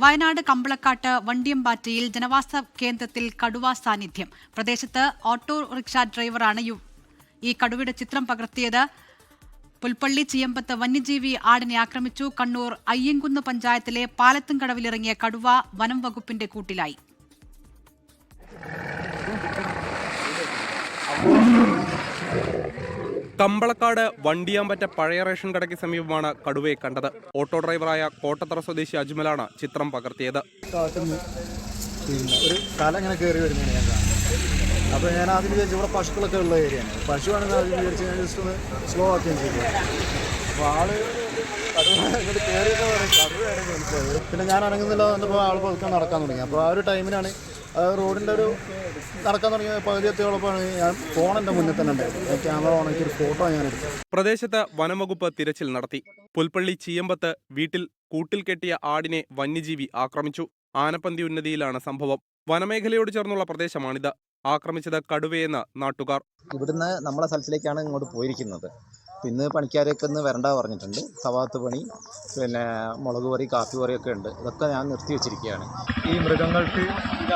വയനാട് കമ്പളക്കാട്ട് വണ്ടിയമ്പാറ്റയിൽ ജനവാസ കേന്ദ്രത്തിൽ കടുവ സാന്നിധ്യം. പ്രദേശത്ത് ഓട്ടോറിക്ഷ ഡ്രൈവറാണ് ഈ കടുവയുടെ ചിത്രം പകർത്തിയത്. പുൽപ്പള്ളി ചീയമ്പത്ത് വന്യജീവി ആടിനെ ആക്രമിച്ചു. കണ്ണൂർ അയ്യങ്കുന്ന് പഞ്ചായത്തിലെ പാലത്തുംകടവിലിറങ്ങിയ കടുവ വനം വകുപ്പിന്റെ കൂട്ടിലായി. കമ്പളക്കാട് വണ്ടിയാമ്പറ്റ പഴയ റേഷൻ കടയ്ക്ക് സമീപമാണ് കടുവയെ കണ്ടത്. ഓട്ടോ ഡ്രൈവറായ കോട്ടത്തറ സ്വദേശി അജ്മലാണ് ചിത്രം പകർത്തിയത്. ഒരു തല ഇങ്ങനെ കയറി വരുന്നതാണ് ഞാൻ കാണുന്നത്. അപ്പോൾ ഞാൻ ആദ്യം വിചാരിച്ചു ഇവിടെ പശുക്കളൊക്കെ ഉള്ള ഏരിയയാണ്. പശുവാണെന്ന് ആദ്യം വിചാരിച്ച് ഞാൻ ജസ്റ്റ് ഒന്ന് സ്ലോ ആക്കുകയും ചെയ്തു. അപ്പോൾ ആള് ഇങ്ങോട്ട് കയറിയൊക്കെ പറയും കടുവയാണെങ്കിൽ മനസ്സിലായത്. പിന്നെ ഞാൻ ഇറങ്ങുന്നില്ല എന്നപ്പോൾ ആൾ പതുക്കെ നടക്കാൻ തുടങ്ങി. അപ്പോൾ ആ ഒരു ടൈമിനാണ് റോഡിൻ്റെ ഒരു നടക്കാൻ തുടങ്ങിയ പകുതി എത്തിയോളപ്പോൾ ഞാൻ ഫോൺ എൻ്റെ മുന്നിൽ തന്നെ ഉണ്ടായിരുന്നു. ക്യാമറ ഓണാക്കി ഒരു ഫോട്ടോ ഞാൻ എടുത്തു. പ്രദേശത്ത് വനംവകുപ്പ് തിരച്ചിൽ നടത്തി. പുൽപ്പള്ളി ചീയമ്പത്ത് വീട്ടിൽ കൂട്ടിൽ കെട്ടിയ ആടിനെ വന്യജീവി ആക്രമിച്ചു. ആനപ്പന്തി ഉന്നതിയിലാണ് സംഭവം. വനമേഖലയോട് ചേർന്നുള്ള പ്രദേശമാണിത്. ആക്രമിച്ചത് കടുവയെന്ന് നാട്ടുകാർ. ഇവിടുന്ന് നമ്മളെ സ്ഥലത്തിലേക്കാണ് ഇങ്ങോട്ട് പോയിരിക്കുന്നത്. ഇന്ന് പണിക്കാരൊക്കെ ഒന്ന് വരണ്ട പറഞ്ഞിട്ടുണ്ട്. സവാത്ത് പണി, പിന്നെ മുളക് കറി, കാപ്പി കറിയൊക്കെ ഉണ്ട്. ഇതൊക്കെ ഞാൻ നിർത്തി വെച്ചിരിക്കുകയാണ്. ഈ മൃഗങ്ങൾക്ക്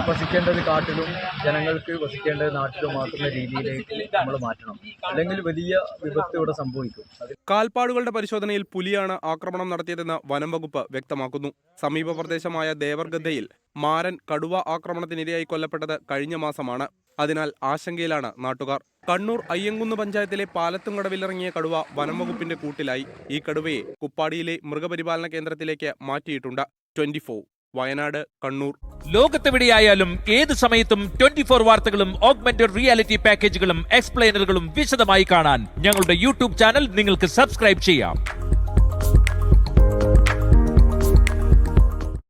വസിക്കേണ്ടത് കാട്ടിലും ജനങ്ങൾക്ക് വസിക്കേണ്ടത് നാട്ടിലും മാറ്റുന്ന രീതിയിലേക്ക് നമ്മൾ മാറ്റണം. അല്ലെങ്കിൽ വലിയ വിപത്ത് ഇവിടെ സംഭവിക്കും. കാൽപ്പാടുകളുടെ പരിശോധനയിൽ പുലിയാണ് ആക്രമണം നടത്തിയതെന്ന് വനം വകുപ്പ് വ്യക്തമാക്കുന്നു. സമീപ പ്രദേശമായ ദേവർഗദ്ദയിൽ മാരൻ കടുവ ആക്രമണത്തിനിരയായി കൊല്ലപ്പെട്ടത് കഴിഞ്ഞ മാസമാണ്. അതിനാൽ ആശങ്കയിലാണ് നാട്ടുകാർ. കണ്ണൂർ അയ്യങ്കുന്ന് പഞ്ചായത്തിലെ പാലത്തുംകടവിലിറങ്ങിയ കടുവ വനംവകുപ്പിന്റെ കൂട്ടിലായി. ഈ കടുവയെ കുപ്പാടിയിലെ മൃഗപരിപാലന കേന്ദ്രത്തിലേക്ക് മാറ്റിയിട്ടുണ്ട്. 24 വയനാട്, കണ്ണൂർ. ലോകത്തെവിടെയായാലും ഏത് സമയത്തും 24 വാർത്തകളും ഓഗ്മെന്റഡ് റിയാലിറ്റി പാക്കേജുകളും എക്സ്പ്ലെയിനറുകളും വിശദമായി കാണാൻ ഞങ്ങളുടെ യൂട്യൂബ് ചാനൽ നിങ്ങൾക്ക് സബ്സ്ക്രൈബ് ചെയ്യാം.